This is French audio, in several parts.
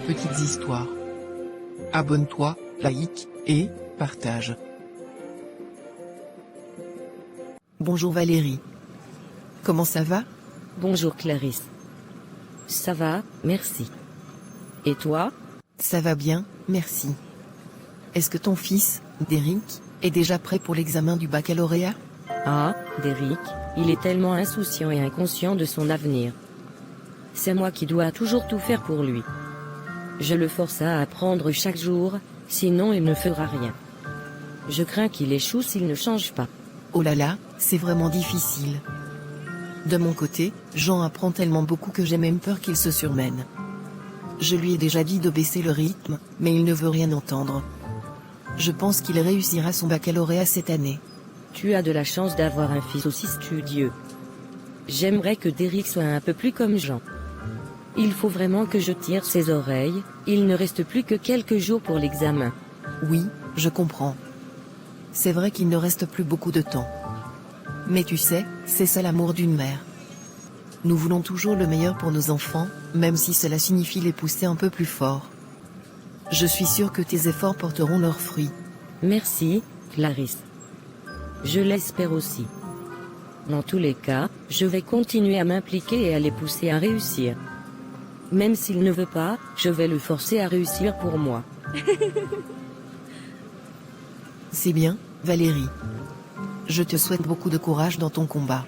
petites histoires. Abonne-toi, like, et partage. Bonjour Valérie. Comment ça va? Bonjour Clarisse. Ça va, merci. Et toi? Ça va bien, merci. Est-ce que ton fils, Derrick, est déjà prêt pour l'examen du baccalauréat? Ah, Derrick, il est tellement insouciant et inconscient de son avenir. C'est moi qui dois toujours tout faire pour lui. Je le force à apprendre chaque jour, sinon il ne fera rien. Je crains qu'il échoue s'il ne change pas. Oh là là, c'est vraiment difficile. De mon côté, Jean apprend tellement beaucoup que j'ai même peur qu'il se surmène. Je lui ai déjà dit de baisser le rythme, mais il ne veut rien entendre. Je pense qu'il réussira son baccalauréat cette année. Tu as de la chance d'avoir un fils aussi studieux. J'aimerais que Derrick soit un peu plus comme Jean. Il faut vraiment que je tire ses oreilles, il ne reste plus que quelques jours pour l'examen. Oui, je comprends. C'est vrai qu'il ne reste plus beaucoup de temps. Mais tu sais, c'est ça l'amour d'une mère. Nous voulons toujours le meilleur pour nos enfants, même si cela signifie les pousser un peu plus fort. Je suis sûre que tes efforts porteront leurs fruits. Merci, Clarisse. Je l'espère aussi. Dans tous les cas, je vais continuer à m'impliquer et à les pousser à réussir. Même s'il ne veut pas, je vais le forcer à réussir pour moi. C'est bien, Valérie. Je te souhaite beaucoup de courage dans ton combat.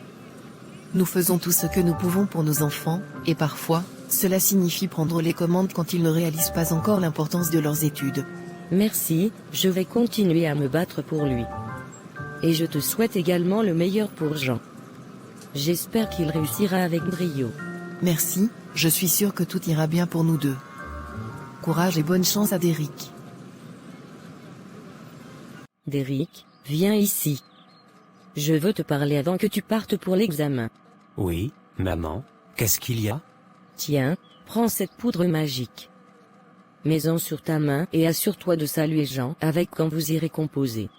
Nous faisons tout ce que nous pouvons pour nos enfants, et parfois, cela signifie prendre les commandes quand ils ne réalisent pas encore l'importance de leurs études. Merci, je vais continuer à me battre pour lui. Et je te souhaite également le meilleur pour Jean. J'espère qu'il réussira avec brio. Merci, je suis sûre que tout ira bien pour nous deux. Courage et bonne chance à Derrick. Derrick, viens ici. Je veux te parler avant que tu partes pour l'examen. Oui, maman, qu'est-ce qu'il y a? Tiens, prends cette poudre magique. Mets-en sur ta main et assure-toi de saluer Jean avec quand vous irez composer.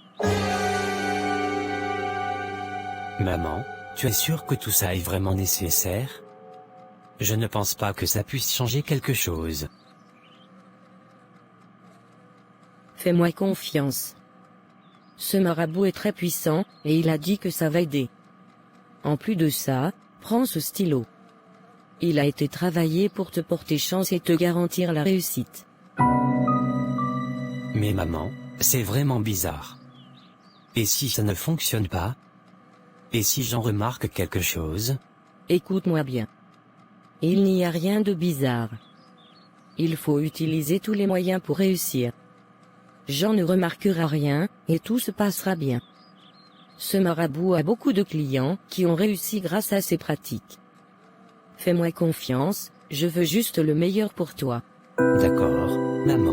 Maman, tu es sûre que tout ça est vraiment nécessaire? Je ne pense pas que ça puisse changer quelque chose. Fais-moi confiance. Ce marabout est très puissant, et il a dit que ça va aider. En plus de ça, prends ce stylo. Il a été travaillé pour te porter chance et te garantir la réussite. Mais maman, c'est vraiment bizarre. Et si ça ne fonctionne pas? Et si j'en remarque quelque chose? Écoute-moi bien. Il n'y a rien de bizarre. Il faut utiliser tous les moyens pour réussir. Jean ne remarquera rien, et tout se passera bien. Ce marabout a beaucoup de clients qui ont réussi grâce à ses pratiques. Fais-moi confiance, je veux juste le meilleur pour toi. D'accord, maman.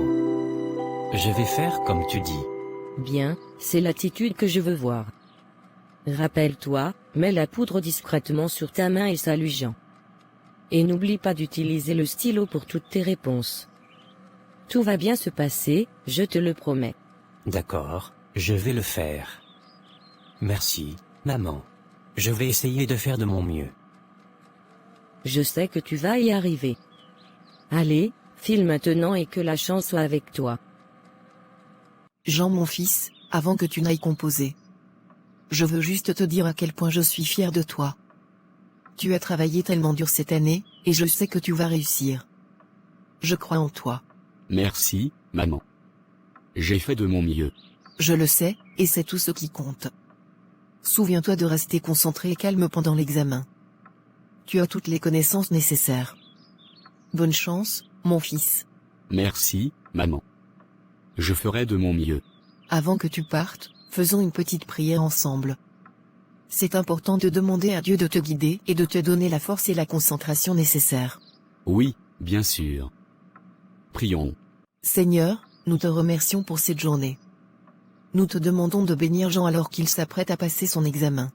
Je vais faire comme tu dis. Bien, c'est l'attitude que je veux voir. Rappelle-toi, mets la poudre discrètement sur ta main et salue Jean. Et n'oublie pas d'utiliser le stylo pour toutes tes réponses. Tout va bien se passer, je te le promets. D'accord, je vais le faire. Merci, maman. Je vais essayer de faire de mon mieux. Je sais que tu vas y arriver. Allez, file maintenant et que la chance soit avec toi. Jean mon fils, avant que tu n'ailles composer. Je veux juste te dire à quel point je suis fière de toi. Tu as travaillé tellement dur cette année, et je sais que tu vas réussir. Je crois en toi. Merci, maman. J'ai fait de mon mieux. Je le sais, et c'est tout ce qui compte. Souviens-toi de rester concentré et calme pendant l'examen. Tu as toutes les connaissances nécessaires. Bonne chance, mon fils. Merci, maman. Je ferai de mon mieux. Avant que tu partes, faisons une petite prière ensemble. C'est important de demander à Dieu de te guider et de te donner la force et la concentration nécessaires. Oui, bien sûr. Prions. Seigneur, nous te remercions pour cette journée. Nous te demandons de bénir Jean alors qu'il s'apprête à passer son examen.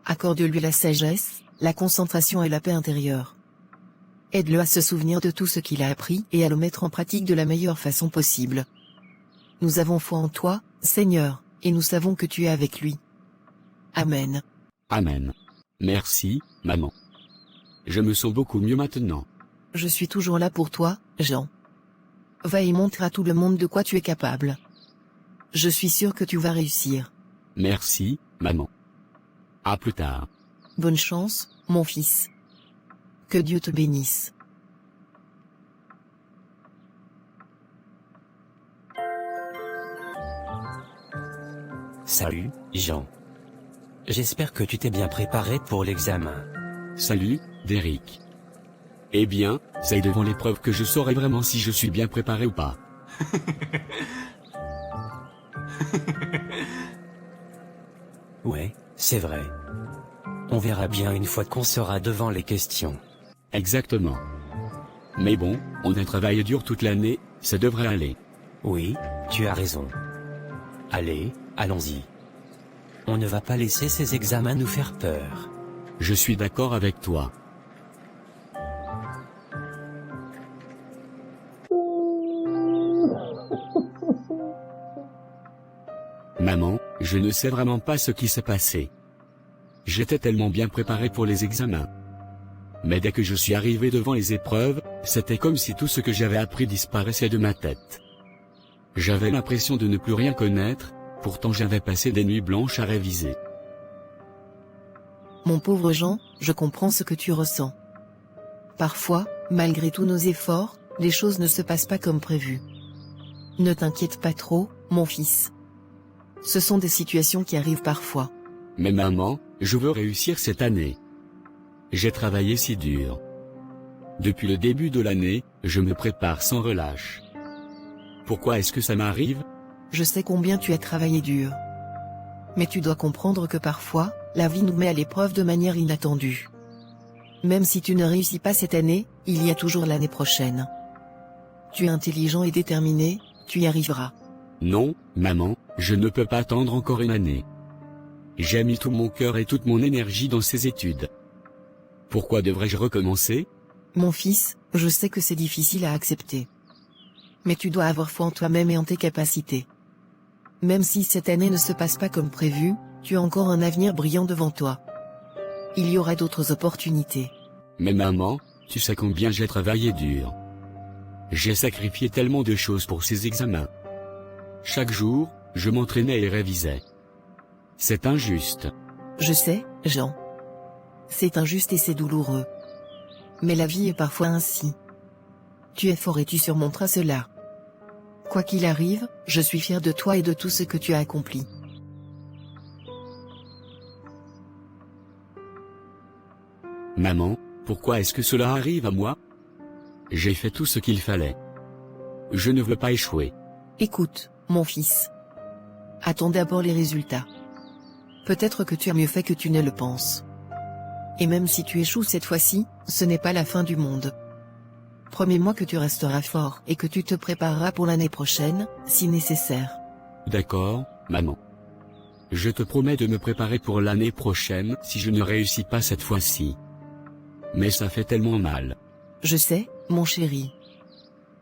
Accorde-lui la sagesse, la concentration et la paix intérieure. Aide-le à se souvenir de tout ce qu'il a appris et à le mettre en pratique de la meilleure façon possible. Nous avons foi en toi, Seigneur, et nous savons que tu es avec lui. Amen. Amen. Merci, maman. Je me sens beaucoup mieux maintenant. Je suis toujours là pour toi, Jean. Va et montre à tout le monde de quoi tu es capable. Je suis sûr que tu vas réussir. Merci, maman. À plus tard. Bonne chance, mon fils. Que Dieu te bénisse. Salut, Jean. J'espère que tu t'es bien préparé pour l'examen. Salut, Derrick. Eh bien, c'est devant l'épreuve que je saurai vraiment si je suis bien préparé ou pas. Ouais, c'est vrai. On verra bien une fois qu'on sera devant les questions. Exactement. Mais bon, on a travaillé dur toute l'année, ça devrait aller. Oui, tu as raison. Allez, allons-y. On ne va pas laisser ces examens nous faire peur. Je suis d'accord avec toi. Maman, je ne sais vraiment pas ce qui s'est passé. J'étais tellement bien préparé pour les examens. Mais dès que je suis arrivé devant les épreuves, c'était comme si tout ce que j'avais appris disparaissait de ma tête. J'avais l'impression de ne plus rien connaître, pourtant j'avais passé des nuits blanches à réviser. Mon pauvre Jean, je comprends ce que tu ressens. Parfois, malgré tous nos efforts, les choses ne se passent pas comme prévu. Ne t'inquiète pas trop, mon fils. Ce sont des situations qui arrivent parfois. Mais maman, je veux réussir cette année. J'ai travaillé si dur. Depuis le début de l'année, je me prépare sans relâche. Pourquoi est-ce que ça m'arrive? Je sais combien tu as travaillé dur. Mais tu dois comprendre que parfois, la vie nous met à l'épreuve de manière inattendue. Même si tu ne réussis pas cette année, il y a toujours l'année prochaine. Tu es intelligent et déterminé, tu y arriveras. Non, maman, je ne peux pas attendre encore une année. J'ai mis tout mon cœur et toute mon énergie dans ces études. Pourquoi devrais-je recommencer? Mon fils, je sais que c'est difficile à accepter. Mais tu dois avoir foi en toi-même et en tes capacités. Même si cette année ne se passe pas comme prévu, tu as encore un avenir brillant devant toi. Il y aura d'autres opportunités. Mais maman, tu sais combien j'ai travaillé dur. J'ai sacrifié tellement de choses pour ces examens. Chaque jour, je m'entraînais et révisais. C'est injuste. Je sais, Jean. C'est injuste et c'est douloureux. Mais la vie est parfois ainsi. Tu es fort et tu surmonteras cela. Quoi qu'il arrive, je suis fier de toi et de tout ce que tu as accompli. Maman, pourquoi est-ce que cela arrive à moi? J'ai fait tout ce qu'il fallait. Je ne veux pas échouer. Écoute, mon fils. Attends d'abord les résultats. Peut-être que tu as mieux fait que tu ne le penses. Et même si tu échoues cette fois-ci, ce n'est pas la fin du monde. Promets-moi que tu resteras fort et que tu te prépareras pour l'année prochaine, si nécessaire. D'accord, maman. Je te promets de me préparer pour l'année prochaine si je ne réussis pas cette fois-ci. Mais ça fait tellement mal. Je sais, mon chéri.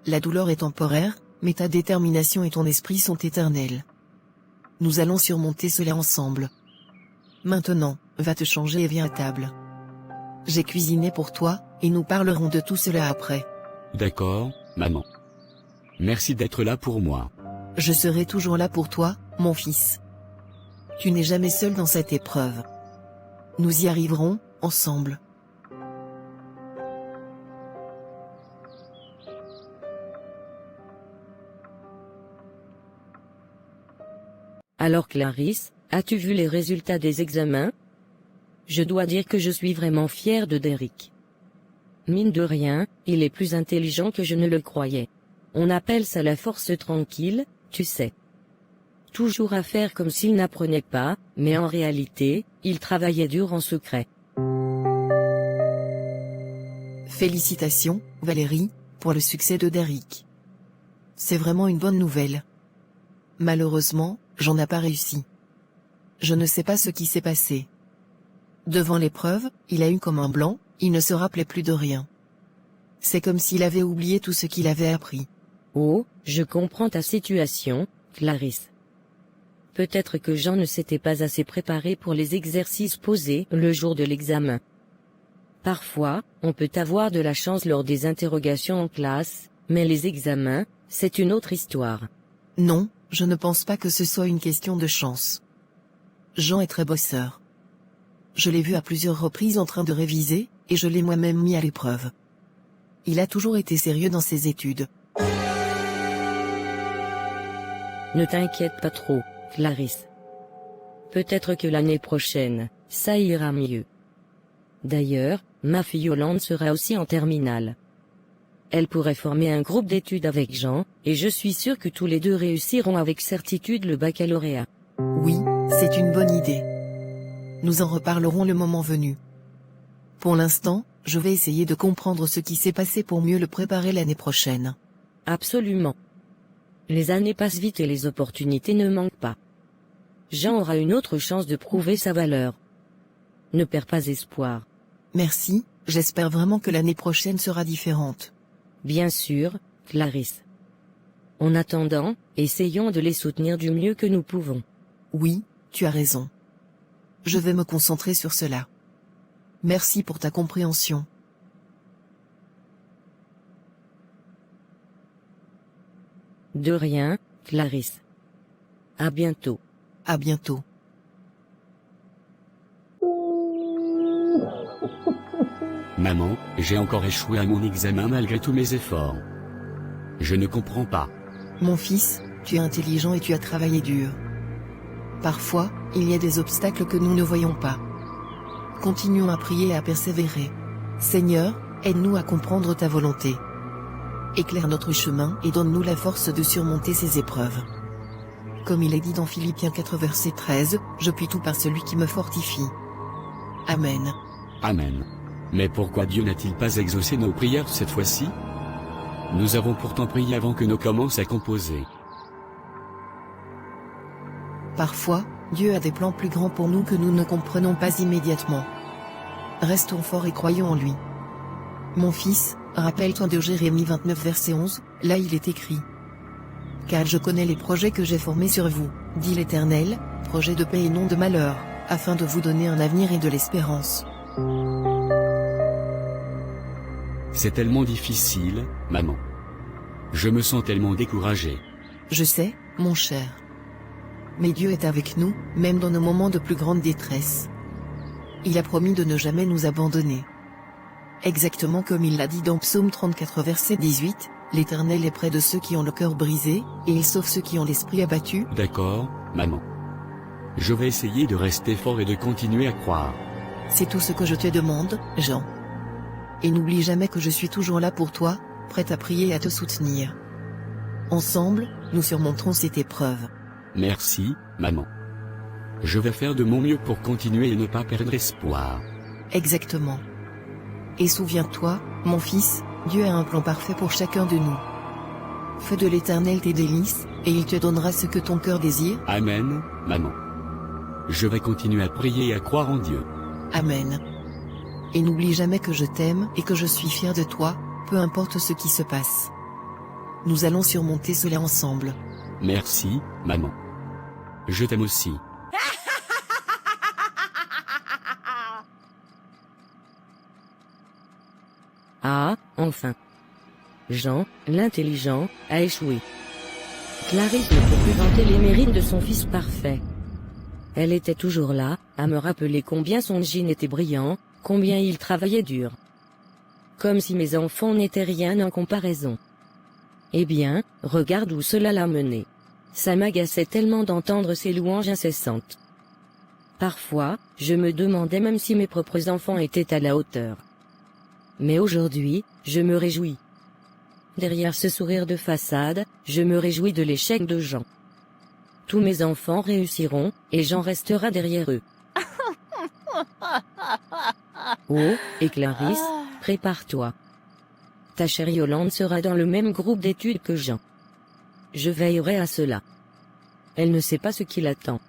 La douleur est temporaire, mais ta détermination et ton esprit sont éternels. Nous allons surmonter cela ensemble. Maintenant, va te changer et viens à table. J'ai cuisiné pour toi, et nous parlerons de tout cela après. D'accord, maman. Merci d'être là pour moi. Je serai toujours là pour toi, mon fils. Tu n'es jamais seul dans cette épreuve. Nous y arriverons, ensemble. Alors Clarisse, as-tu vu les résultats des examens? Je dois dire que je suis vraiment fière de Derrick. Mine de rien, il est plus intelligent que je ne le croyais. On appelle ça la force tranquille, tu sais. Toujours à faire comme s'il n'apprenait pas, mais en réalité, il travaillait dur en secret. Félicitations, Valérie, pour le succès de Derrick. C'est vraiment une bonne nouvelle. Malheureusement, Jean n'a pas réussi. Je ne sais pas ce qui s'est passé. Devant l'épreuve, il a eu comme un blanc, il ne se rappelait plus de rien. C'est comme s'il avait oublié tout ce qu'il avait appris. Oh, je comprends ta situation, Clarisse. Peut-être que Jean ne s'était pas assez préparé pour les exercices posés le jour de l'examen. Parfois, on peut avoir de la chance lors des interrogations en classe, mais les examens, c'est une autre histoire. Non, je ne pense pas que ce soit une question de chance. Jean est très bosseur. Je l'ai vu à plusieurs reprises en train de réviser, et je l'ai moi-même mis à l'épreuve. Il a toujours été sérieux dans ses études. Ne t'inquiète pas trop, Clarisse. Peut-être que l'année prochaine, ça ira mieux. D'ailleurs, ma fille Yolande sera aussi en terminale. Elle pourrait former un groupe d'études avec Jean, et je suis sûr que tous les deux réussiront avec certitude le baccalauréat. Oui, c'est une bonne idée. Nous en reparlerons le moment venu. Pour l'instant, je vais essayer de comprendre ce qui s'est passé pour mieux le préparer l'année prochaine. Absolument. Les années passent vite et les opportunités ne manquent pas. Jean aura une autre chance de prouver sa valeur. Ne perds pas espoir. Merci, j'espère vraiment que l'année prochaine sera différente. Bien sûr, Clarisse. En attendant, essayons de les soutenir du mieux que nous pouvons. Oui, tu as raison. Je vais me concentrer sur cela. Merci pour ta compréhension. De rien, Clarisse. À bientôt. À bientôt. Maman, j'ai encore échoué à mon examen malgré tous mes efforts. Je ne comprends pas. Mon fils, tu es intelligent et tu as travaillé dur. Parfois, il y a des obstacles que nous ne voyons pas. Continuons à prier et à persévérer. Seigneur, aide-nous à comprendre ta volonté. Éclaire notre chemin et donne-nous la force de surmonter ces épreuves. Comme il est dit dans Philippiens 4 verset 13, je puis tout par celui qui me fortifie. Amen. Amen. Mais pourquoi Dieu n'a-t-il pas exaucé nos prières cette fois-ci? Nous avons pourtant prié avant que nous commencions à composer. Parfois, Dieu a des plans plus grands pour nous que nous ne comprenons pas immédiatement. Restons forts et croyons en lui. Mon fils, rappelle-toi de Jérémie 29 verset 11, là il est écrit. Car je connais les projets que j'ai formés sur vous, dit l'Éternel, projets de paix et non de malheur, afin de vous donner un avenir et de l'espérance. C'est tellement difficile, maman. Je me sens tellement découragé. Je sais, mon cher. Mais Dieu est avec nous, même dans nos moments de plus grande détresse. Il a promis de ne jamais nous abandonner. Exactement comme il l'a dit dans Psaume 34 verset 18, l'Éternel est près de ceux qui ont le cœur brisé, et il sauve ceux qui ont l'esprit abattu. D'accord, maman. Je vais essayer de rester fort et de continuer à croire. C'est tout ce que je te demande, Jean. Et n'oublie jamais que je suis toujours là pour toi, prêt à prier et à te soutenir. Ensemble, nous surmonterons cette épreuve. Merci, maman. Je vais faire de mon mieux pour continuer et ne pas perdre espoir. Exactement. Et souviens-toi, mon fils, Dieu a un plan parfait pour chacun de nous. Fais de l'Éternel tes délices, et il te donnera ce que ton cœur désire. Amen, maman. Je vais continuer à prier et à croire en Dieu. Amen. Et n'oublie jamais que je t'aime et que je suis fier de toi, peu importe ce qui se passe. Nous allons surmonter cela ensemble. Merci, maman. Je t'aime aussi. Ah, enfin. Jean, l'intelligent, a échoué. Clarisse ne peut plus vanter les mérites de son fils parfait. Elle était toujours là, à me rappeler combien son génie était brillant, combien il travaillait dur. Comme si mes enfants n'étaient rien en comparaison. Eh bien, regarde où cela l'a mené. Ça m'agaçait tellement d'entendre ces louanges incessantes. Parfois, je me demandais même si mes propres enfants étaient à la hauteur. Mais aujourd'hui, je me réjouis. Derrière ce sourire de façade, je me réjouis de l'échec de Jean. Tous mes enfants réussiront, et Jean restera derrière eux. Oh, et Clarisse, prépare-toi. Ta chère Yolande sera dans le même groupe d'études que Jean. Je veillerai à cela. Elle ne sait pas ce qui l'attend.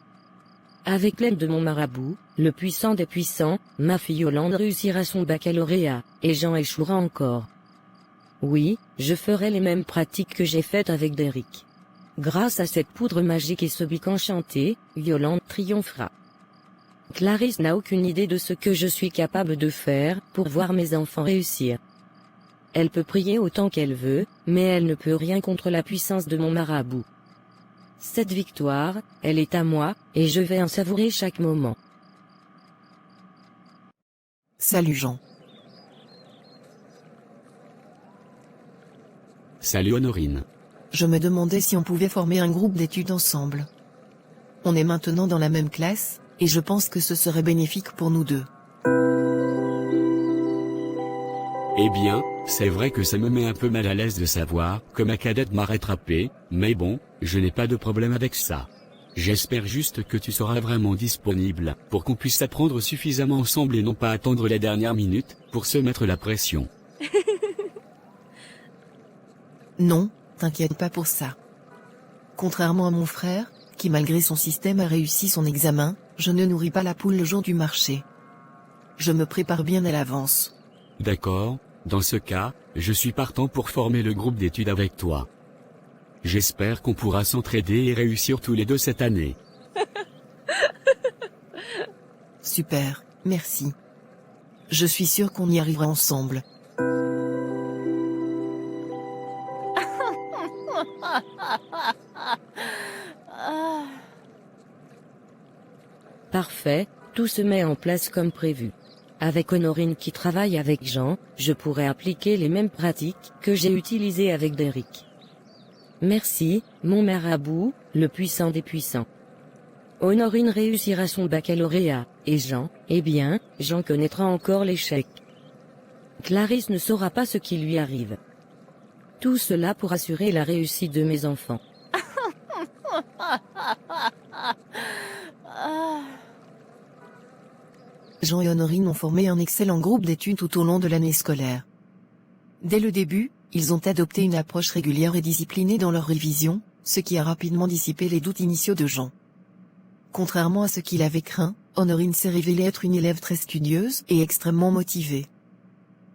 Avec l'aide de mon marabout, le puissant des puissants, ma fille Yolande réussira son baccalauréat, et Jean échouera encore. Oui, je ferai les mêmes pratiques que j'ai faites avec Derrick. Grâce à cette poudre magique et ce bic enchanté, Yolande triomphera. Clarisse n'a aucune idée de ce que je suis capable de faire pour voir mes enfants réussir. Elle peut prier autant qu'elle veut, mais elle ne peut rien contre la puissance de mon marabout. Cette victoire, elle est à moi, et je vais en savourer chaque moment. Salut Jean. Salut Honorine. Je me demandais si on pouvait former un groupe d'études ensemble. On est maintenant dans la même classe, et je pense que ce serait bénéfique pour nous deux. Eh bien, c'est vrai que ça me met un peu mal à l'aise de savoir que ma cadette m'a rattrapé, mais bon, je n'ai pas de problème avec ça. J'espère juste que tu seras vraiment disponible pour qu'on puisse apprendre suffisamment ensemble et non pas attendre la dernière minute pour se mettre la pression. Non, t'inquiète pas pour ça. Contrairement à mon frère, qui malgré son système a réussi son examen, je ne nourris pas la poule le jour du marché. Je me prépare bien à l'avance. D'accord, dans ce cas, je suis partant pour former le groupe d'études avec toi. J'espère qu'on pourra s'entraider et réussir tous les deux cette année. Super, merci. Je suis sûr qu'on y arrivera ensemble. Parfait, tout se met en place comme prévu. Avec Honorine qui travaille avec Jean, je pourrais appliquer les mêmes pratiques que j'ai utilisées avec Derrick. Merci, mon marabout, le puissant des puissants. Honorine réussira son baccalauréat, et Jean, eh bien, Jean connaîtra encore l'échec. Clarisse ne saura pas ce qui lui arrive. Tout cela pour assurer la réussite de mes enfants. Jean et Honorine ont formé un excellent groupe d'études tout au long de l'année scolaire. Dès le début, ils ont adopté une approche régulière et disciplinée dans leur révision, ce qui a rapidement dissipé les doutes initiaux de Jean. Contrairement à ce qu'il avait craint, Honorine s'est révélée être une élève très studieuse et extrêmement motivée.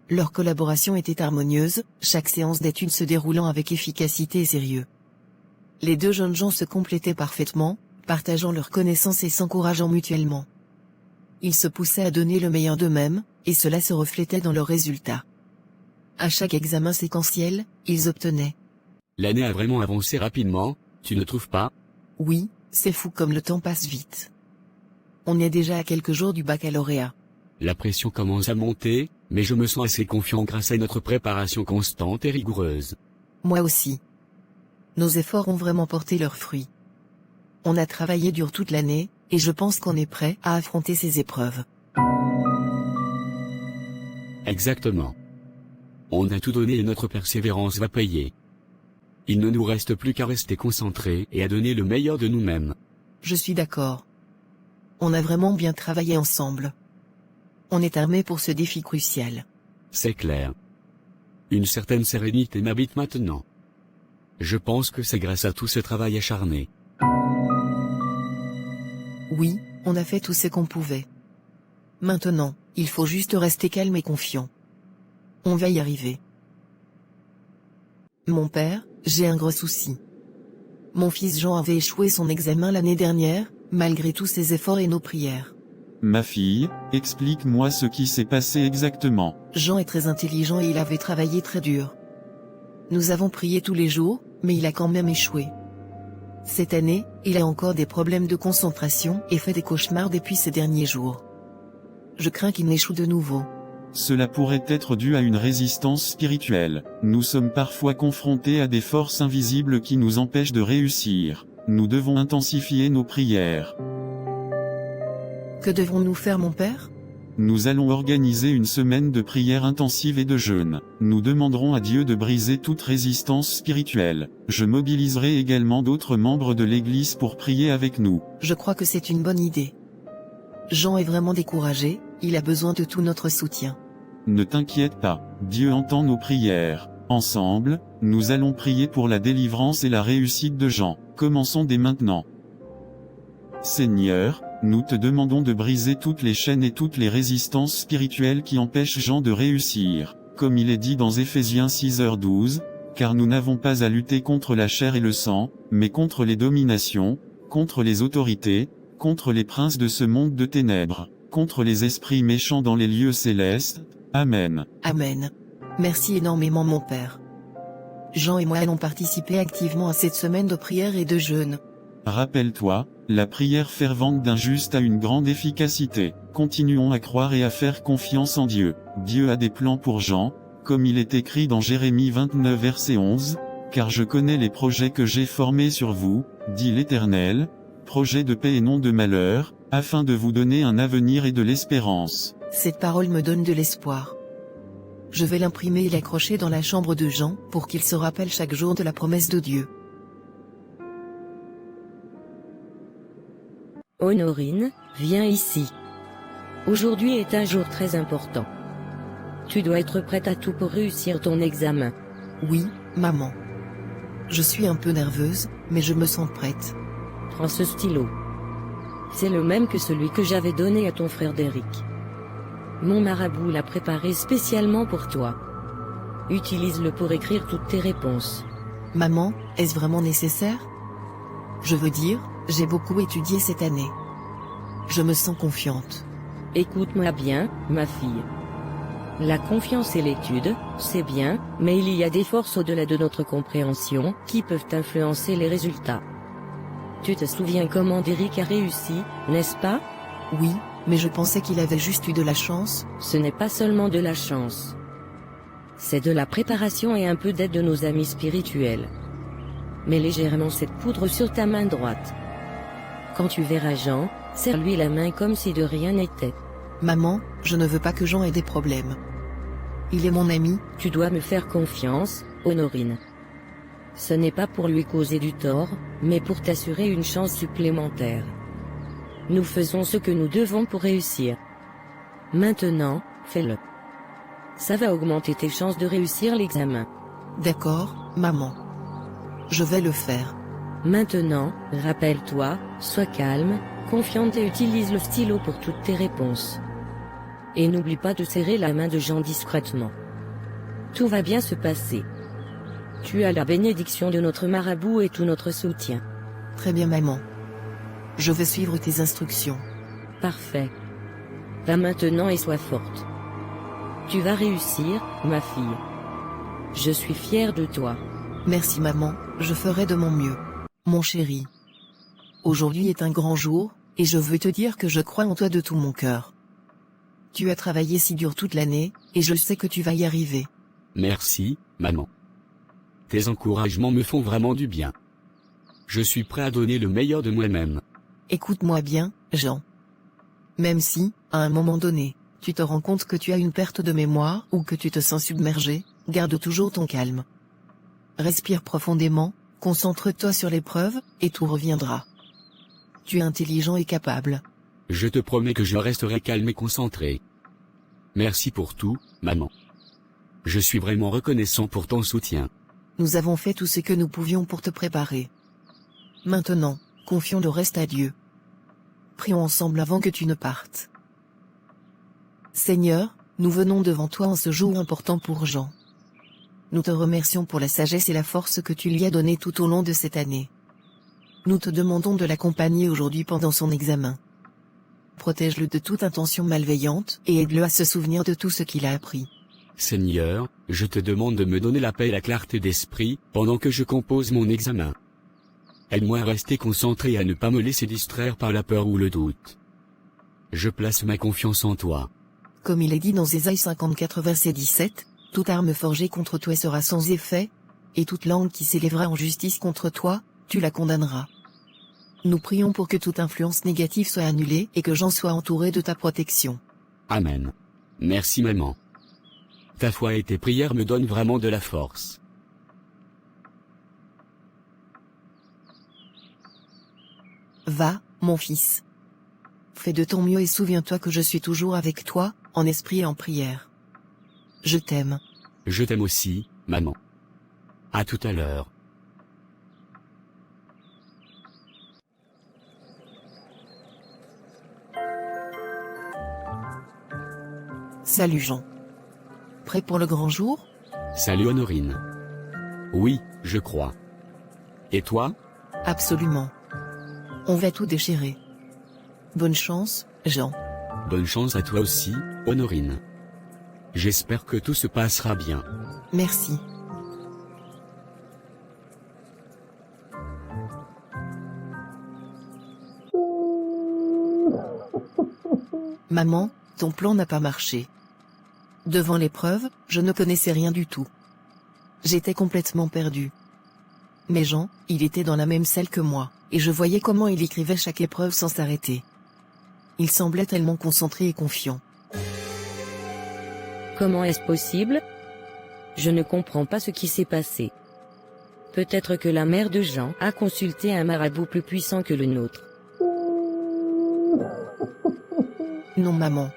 Leur collaboration était harmonieuse, chaque séance d'études se déroulant avec efficacité et sérieux. Les deux jeunes gens se complétaient parfaitement, partageant leurs connaissances et s'encourageant mutuellement. Ils se poussaient à donner le meilleur d'eux-mêmes, et cela se reflétait dans leurs résultats. À chaque examen séquentiel, ils obtenaient. L'année a vraiment avancé rapidement, tu ne trouves pas? Oui, c'est fou comme le temps passe vite. On est déjà à quelques jours du baccalauréat. La pression commence à monter, mais je me sens assez confiant grâce à notre préparation constante et rigoureuse. Moi aussi. Nos efforts ont vraiment porté leurs fruits. On a travaillé dur toute l'année, et je pense qu'on est prêt à affronter ces épreuves. Exactement. On a tout donné et notre persévérance va payer. Il ne nous reste plus qu'à rester concentrés et à donner le meilleur de nous-mêmes. Je suis d'accord. On a vraiment bien travaillé ensemble. On est armés pour ce défi crucial. C'est clair. Une certaine sérénité m'habite maintenant. Je pense que c'est grâce à tout ce travail acharné. Oui, on a fait tout ce qu'on pouvait. Maintenant, il faut juste rester calme et confiant. On va y arriver. Mon père, j'ai un gros souci. Mon fils Jean avait échoué son examen l'année dernière, malgré tous ses efforts et nos prières. Ma fille, explique-moi ce qui s'est passé exactement. Jean est très intelligent et il avait travaillé très dur. Nous avons prié tous les jours, mais il a quand même échoué. Cette année, il a encore des problèmes de concentration et fait des cauchemars depuis ces derniers jours. Je crains qu'il n'échoue de nouveau. Cela pourrait être dû à une résistance spirituelle. Nous sommes parfois confrontés à des forces invisibles qui nous empêchent de réussir. Nous devons intensifier nos prières. Que devons-nous faire, mon père? Nous allons organiser une semaine de prière intensive et de jeûne. Nous demanderons à Dieu de briser toute résistance spirituelle. Je mobiliserai également d'autres membres de l'Église pour prier avec nous. Je crois que c'est une bonne idée. Jean est vraiment découragé, il a besoin de tout notre soutien. Ne t'inquiète pas, Dieu entend nos prières. Ensemble, nous allons prier pour la délivrance et la réussite de Jean. Commençons dès maintenant. Seigneur, nous te demandons de briser toutes les chaînes et toutes les résistances spirituelles qui empêchent Jean de réussir. Comme il est dit dans Éphésiens 6h12, car nous n'avons pas à lutter contre la chair et le sang, mais contre les dominations, contre les autorités, contre les princes de ce monde de ténèbres, contre les esprits méchants dans les lieux célestes. Amen. Amen. Merci énormément mon père. Jean et moi allons participer activement à cette semaine de prière et de jeûne. Rappelle-toi, la prière fervente d'un juste a une grande efficacité. Continuons à croire et à faire confiance en Dieu. Dieu a des plans pour Jean, comme il est écrit dans Jérémie 29 verset 11, « Car je connais les projets que j'ai formés sur vous, dit l'Éternel, projets de paix et non de malheur, afin de vous donner un avenir et de l'espérance. » Cette parole me donne de l'espoir. Je vais l'imprimer et l'accrocher dans la chambre de Jean, pour qu'il se rappelle chaque jour de la promesse de Dieu. Honorine, viens ici. Aujourd'hui est un jour très important. Tu dois être prête à tout pour réussir ton examen. Oui, maman. Je suis un peu nerveuse, mais je me sens prête. Prends ce stylo. C'est le même que celui que j'avais donné à ton frère Derek. Mon marabout l'a préparé spécialement pour toi. Utilise-le pour écrire toutes tes réponses. Maman, est-ce vraiment nécessaire? Je veux dire, j'ai beaucoup étudié cette année. Je me sens confiante. Écoute-moi bien, ma fille. La confiance et l'étude, c'est bien, mais il y a des forces au-delà de notre compréhension, qui peuvent influencer les résultats. Tu te souviens comment Derek a réussi, n'est-ce pas? Oui, mais je pensais qu'il avait juste eu de la chance. Ce n'est pas seulement de la chance. C'est de la préparation et un peu d'aide de nos amis spirituels. Mets légèrement cette poudre sur ta main droite. Quand tu verras Jean, serre-lui la main comme si de rien n'était. Maman, je ne veux pas que Jean ait des problèmes. Il est mon ami. Tu dois me faire confiance, Honorine. Ce n'est pas pour lui causer du tort, mais pour t'assurer une chance supplémentaire. Nous faisons ce que nous devons pour réussir. Maintenant, fais-le. Ça va augmenter tes chances de réussir l'examen. D'accord, maman. Je vais le faire. Maintenant, rappelle-toi, sois calme, confiante et utilise le stylo pour toutes tes réponses. Et n'oublie pas de serrer la main de Jean discrètement. Tout va bien se passer. Tu as la bénédiction de notre marabout et tout notre soutien. Très bien maman. Je vais suivre tes instructions. Parfait. Va maintenant et sois forte. Tu vas réussir, ma fille. Je suis fière de toi. Merci maman, je ferai de mon mieux. Mon chéri. Aujourd'hui est un grand jour, et je veux te dire que je crois en toi de tout mon cœur. Tu as travaillé si dur toute l'année, et je sais que tu vas y arriver. Merci, maman. Tes encouragements me font vraiment du bien. Je suis prêt à donner le meilleur de moi-même. Écoute-moi bien, Jean. Même si, à un moment donné, tu te rends compte que tu as une perte de mémoire ou que tu te sens submergé, garde toujours ton calme. Respire profondément, concentre-toi sur l'épreuve, et tout reviendra. Tu es intelligent et capable. Je te promets que je resterai calme et concentré. Merci pour tout, maman. Je suis vraiment reconnaissant pour ton soutien. Nous avons fait tout ce que nous pouvions pour te préparer. Maintenant, confions le reste à Dieu. Prions ensemble avant que tu ne partes. Seigneur, nous venons devant toi en ce jour important pour Jean. Nous te remercions pour la sagesse et la force que tu lui as donnée tout au long de cette année. Nous te demandons de l'accompagner aujourd'hui pendant son examen. Protège-le de toute intention malveillante et aide-le à se souvenir de tout ce qu'il a appris. Seigneur, je te demande de me donner la paix et la clarté d'esprit pendant que je compose mon examen. Aide-moi à rester concentré et à ne pas me laisser distraire par la peur ou le doute. Je place ma confiance en toi. Comme il est dit dans Ésaïe 54 verset 17, toute arme forgée contre toi sera sans effet, et toute langue qui s'élèvera en justice contre toi, tu la condamneras. Nous prions pour que toute influence négative soit annulée et que Jean soit entouré de ta protection. Amen. Merci maman. Ta foi et tes prières me donnent vraiment de la force. Va, mon fils. Fais de ton mieux et souviens-toi que je suis toujours avec toi, en esprit et en prière. Je t'aime. Je t'aime aussi, maman. À tout à l'heure. Salut Jean. Prêt pour le grand jour? Salut Honorine. Oui, je crois. Et toi? Absolument. On va tout déchirer. Bonne chance, Jean. Bonne chance à toi aussi, Honorine. J'espère que tout se passera bien. Merci. Maman, ton plan n'a pas marché. Devant l'épreuve, je ne connaissais rien du tout. J'étais complètement perdu. Mais Jean, il était dans la même salle que moi, et je voyais comment il écrivait chaque épreuve sans s'arrêter. Il semblait tellement concentré et confiant. Comment est-ce possible? Je ne comprends pas ce qui s'est passé. Peut-être que la mère de Jean a consulté un marabout plus puissant que le nôtre. Non maman.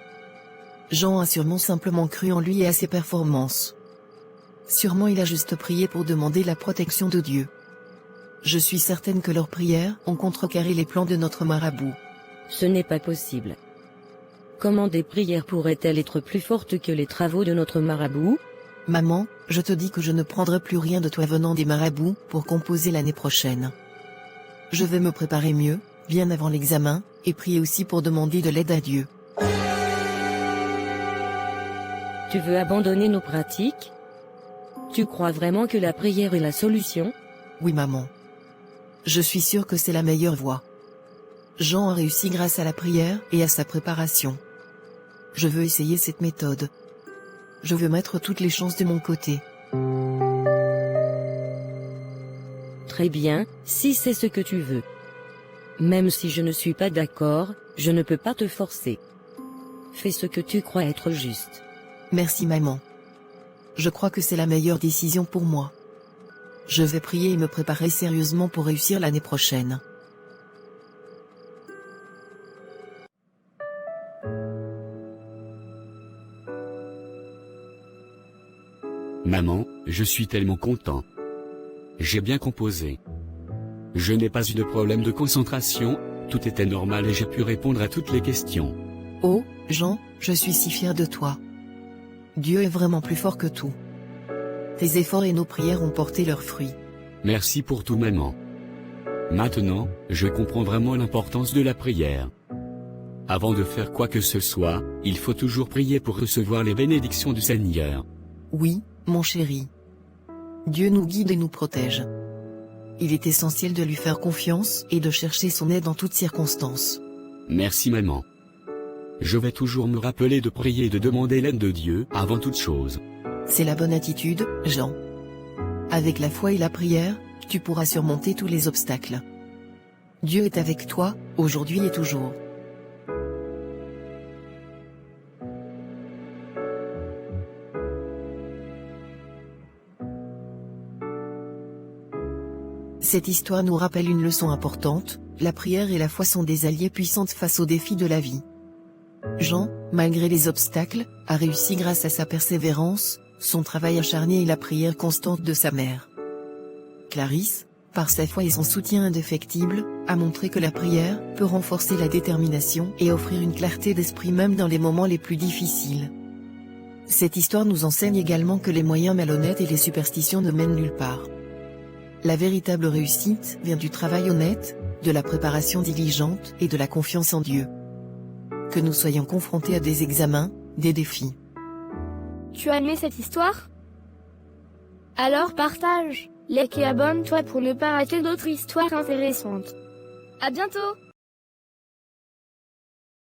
Jean a sûrement simplement cru en lui et à ses performances. Sûrement il a juste prié pour demander la protection de Dieu. Je suis certaine que leurs prières ont contrecarré les plans de notre marabout. Ce n'est pas possible. Comment des prières pourraient-elles être plus fortes que les travaux de notre marabout? Maman, je te dis que je ne prendrai plus rien de toi venant des marabouts pour composer l'année prochaine. Je vais me préparer mieux, bien avant l'examen, et prier aussi pour demander de l'aide à Dieu. Tu veux abandonner nos pratiques? Tu crois vraiment que la prière est la solution? Oui maman. Je suis sûre que c'est la meilleure voie. Jean a réussi grâce à la prière et à sa préparation. Je veux essayer cette méthode. Je veux mettre toutes les chances de mon côté. Très bien, si c'est ce que tu veux. Même si je ne suis pas d'accord, je ne peux pas te forcer. Fais ce que tu crois être juste. Merci maman. Je crois que c'est la meilleure décision pour moi. Je vais prier et me préparer sérieusement pour réussir l'année prochaine. Maman, je suis tellement content. J'ai bien composé. Je n'ai pas eu de problème de concentration, tout était normal et j'ai pu répondre à toutes les questions. Oh, Jean, je suis si fière de toi. Dieu est vraiment plus fort que tout. Tes efforts et nos prières ont porté leurs fruits. Merci pour tout maman. Maintenant, je comprends vraiment l'importance de la prière. Avant de faire quoi que ce soit, il faut toujours prier pour recevoir les bénédictions du Seigneur. Oui, mon chéri. Dieu nous guide et nous protège. Il est essentiel de lui faire confiance et de chercher son aide en toutes circonstances. Merci maman. Je vais toujours me rappeler de prier et de demander l'aide de Dieu avant toute chose. C'est la bonne attitude, Jean. Avec la foi et la prière, tu pourras surmonter tous les obstacles. Dieu est avec toi, aujourd'hui et toujours. Cette histoire nous rappelle une leçon importante, la prière et la foi sont des alliés puissantes face aux défis de la vie. Jean, malgré les obstacles, a réussi grâce à sa persévérance, son travail acharné et la prière constante de sa mère. Clarisse, par sa foi et son soutien indéfectible, a montré que la prière peut renforcer la détermination et offrir une clarté d'esprit même dans les moments les plus difficiles. Cette histoire nous enseigne également que les moyens malhonnêtes et les superstitions ne mènent nulle part. La véritable réussite vient du travail honnête, de la préparation diligente et de la confiance en Dieu. Que nous soyons confrontés à des examens, des défis. Tu as aimé cette histoire? Alors partage, like et abonne-toi pour ne pas rater d'autres histoires intéressantes. À bientôt!